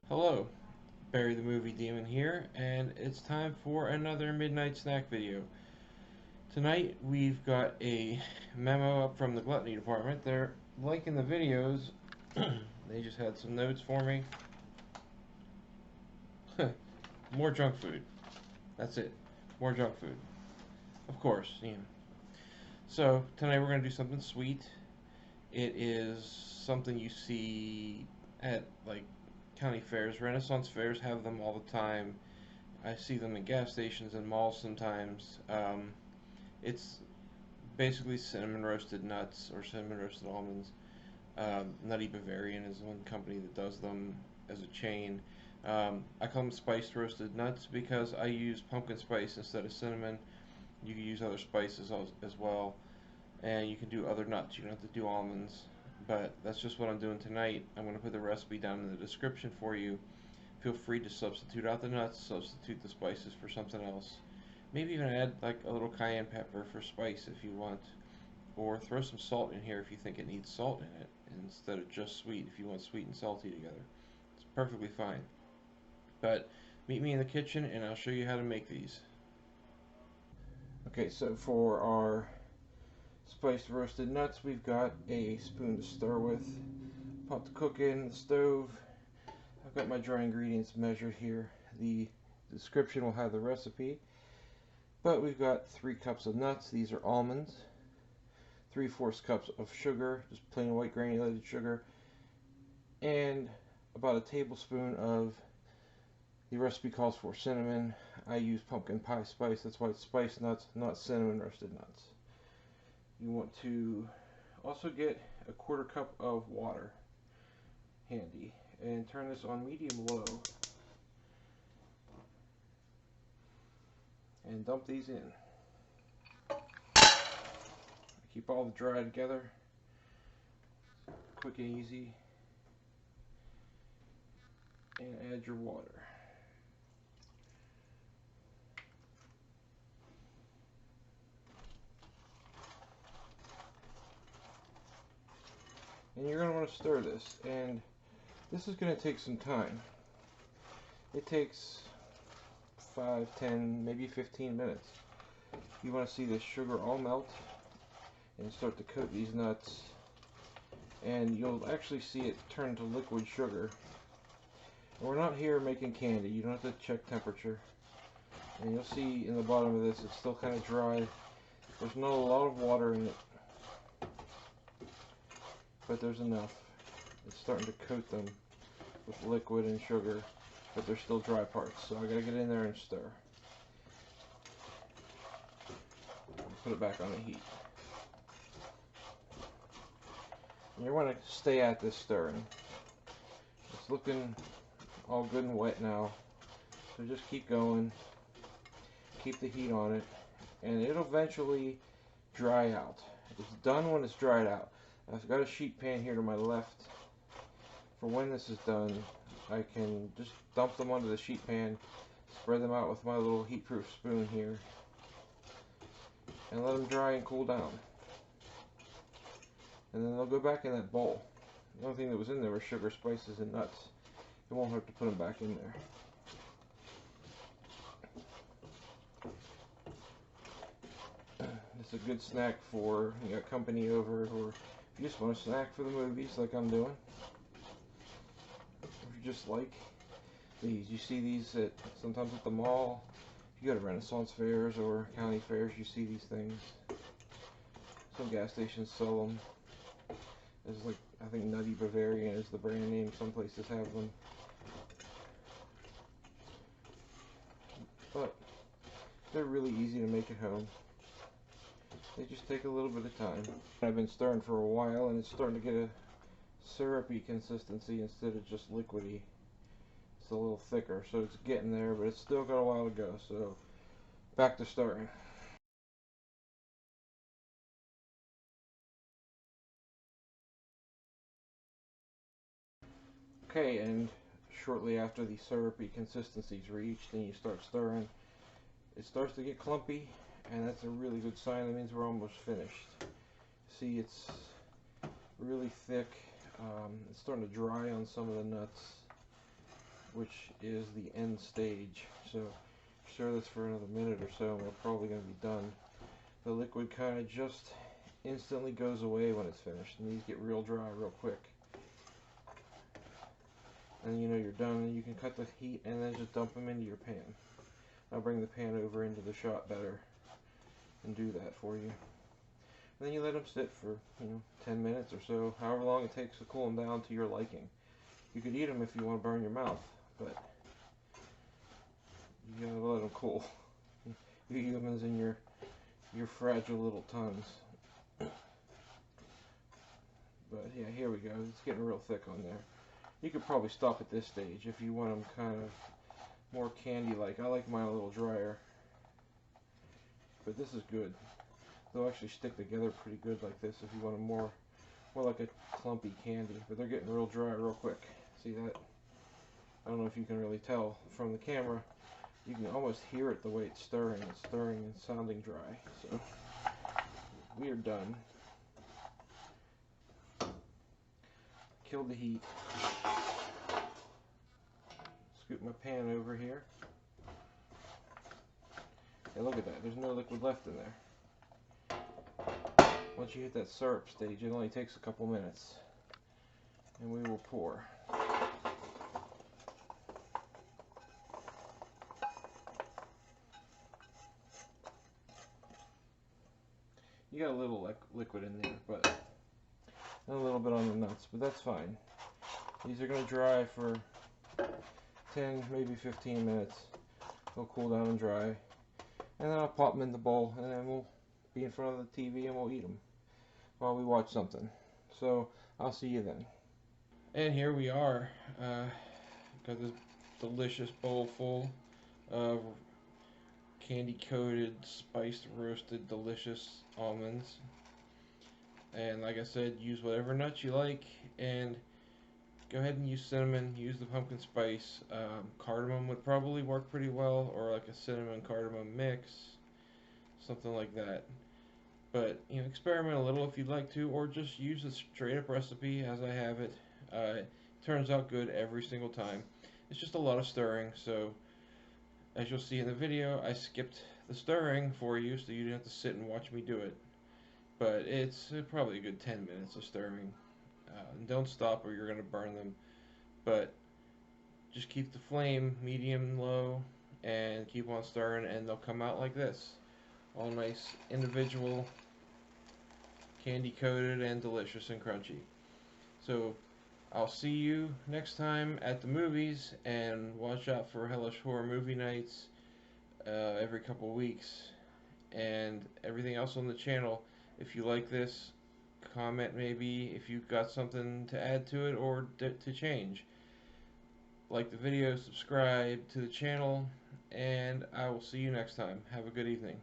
Hello, Barry the Movie Demon here, and it's time for another Midnight Snack video. Tonight we've got a memo up from the Gluttony department. They're liking the videos. They just had some notes for me. More junk food. That's it. More junk food. Of course, yeah. So, tonight we're going to do something sweet. It is something you see at, like, county fairs. Renaissance fairs have them all the time. I see them in gas stations and malls sometimes. It's basically cinnamon roasted nuts or cinnamon roasted almonds. Nutty Bavarian is one company that does them as a chain. I call them spiced roasted nuts because I use pumpkin spice instead of cinnamon. You can use other spices as well, and you can do other nuts. You don't have to do almonds, but that's just what I'm doing tonight. I'm going to put the recipe down in the description for you. Feel free to substitute out the nuts, substitute the spices for something else. Maybe even add like a little cayenne pepper for spice if you want, or throw some salt in here if you think it needs salt in it instead of just sweet if you want sweet and salty together. It's perfectly fine. But meet me in the kitchen and I'll show you how to make these. Okay, so for our spiced roasted nuts, we've got a spoon to stir with, pot to cook in the stove. I've got my dry ingredients measured here. The description will have the recipe. But we've got 3 cups of nuts. These are almonds. 3/4 cups of sugar, just plain white granulated sugar. And about a tablespoon of, the recipe calls for cinnamon. I use pumpkin pie spice. That's why it's spiced nuts, not cinnamon roasted nuts. You want to also get a 1/4 cup of water handy. And turn this on medium low. And dump these in. Keep all the dry together. Quick and easy. And add your water. And you're going to want to stir this. And this is going to take some time. It takes 5, 10, maybe 15 minutes. You want to see this sugar all melt and start to coat these nuts, and you'll actually see it turn to liquid sugar. And we're not here making candy. You don't have to check temperature. And you'll see in the bottom of this it's still kind of dry. There's not a lot of water in it, but there's enough. It's starting to coat them with liquid and sugar, but there's still dry parts, so I gotta get in there and stir. Put it back on the heat. And you want to stay at this stirring. It's looking all good and wet now, so just keep going. Keep the heat on it, and it'll eventually dry out. It's done when it's dried out. I've got a sheet pan here to my left. For when this is done, I can just dump them onto the sheet pan, spread them out with my little heat-proof spoon here, and let them dry and cool down. And then they'll go back in that bowl. The only thing that was in there was sugar, spices, and nuts. It won't hurt to put them back in there. It's a good snack for company over, or if you just want a snack for the movies like I'm doing. If you just like these, you see these sometimes at the mall. If you go to Renaissance fairs or county fairs, you see these things. Some gas stations sell them. There's like, I think Nutty Bavarian is the brand name. Some places have them. But they're really easy to make at home. They just take a little bit of time. I've been stirring for a while, and it's starting to get a syrupy consistency instead of just liquidy. It's a little thicker, so it's getting there, but it's still got a while to go. So back to stirring. Okay, and shortly after the syrupy consistency is reached and you start stirring, it starts to get clumpy, and that's a really good sign. That means we're almost finished. See, it's really thick. It's starting to dry on some of the nuts, which is the end stage. So stir this for another minute or so, and we're probably going to be done. The liquid kind of just instantly goes away when it's finished, and these get real dry real quick. And you know you're done, and you can cut the heat and then just dump them into your pan. I'll bring the pan over into the shot better and do that for you. And then you let them sit for 10 minutes or so, however long it takes to cool them down to your liking. You could eat them if you want to burn your mouth, but you gotta let them cool. You humans and your fragile little tongues. But yeah, here we go. It's getting real thick on there. You could probably stop at this stage if you want them kind of more candy-like. I like mine a little drier, but this is good. They'll actually stick together pretty good like this if you want them more like a clumpy candy. But they're getting real dry real quick. See that? I don't know if you can really tell from the camera. You can almost hear it the way it's stirring. It's stirring and sounding dry. So we are done. Killed the heat. Scoop my pan over here. And look at that. There's no liquid left in there. Once you hit that syrup stage, it only takes a couple minutes. And we will pour. You got a little liquid in there, but and a little bit on the nuts, but that's fine. These are going to dry for 10, maybe 15 minutes. They'll cool down and dry. And then I'll pop them in the bowl, and then we'll be in front of the TV and we'll eat them while we watch something. So I'll see you then. And here we are. Got this delicious bowl full of candy-coated, spiced, roasted, delicious almonds. And like I said, use whatever nuts you like, and go ahead and use cinnamon, use the pumpkin spice. Cardamom would probably work pretty well, or like a cinnamon cardamom mix, something like that. But experiment a little if you'd like to, or just use the straight up recipe as I have it. It turns out good every single time. It's just a lot of stirring, so as you'll see in the video, I skipped the stirring for you so you didn't have to sit and watch me do it. But it's probably a good 10 minutes of stirring. Don't stop or you're going to burn them. But just keep the flame medium low and keep on stirring, and they'll come out like this. All nice, individual, candy coated and delicious and crunchy. So I'll see you next time at the movies, and watch out for Hellish Horror Movie Nights every couple weeks, and everything else on the channel. If you like this, comment maybe if you've got something to add to it or to change. Like the video, subscribe to the channel, and I will see you next time. Have a good evening.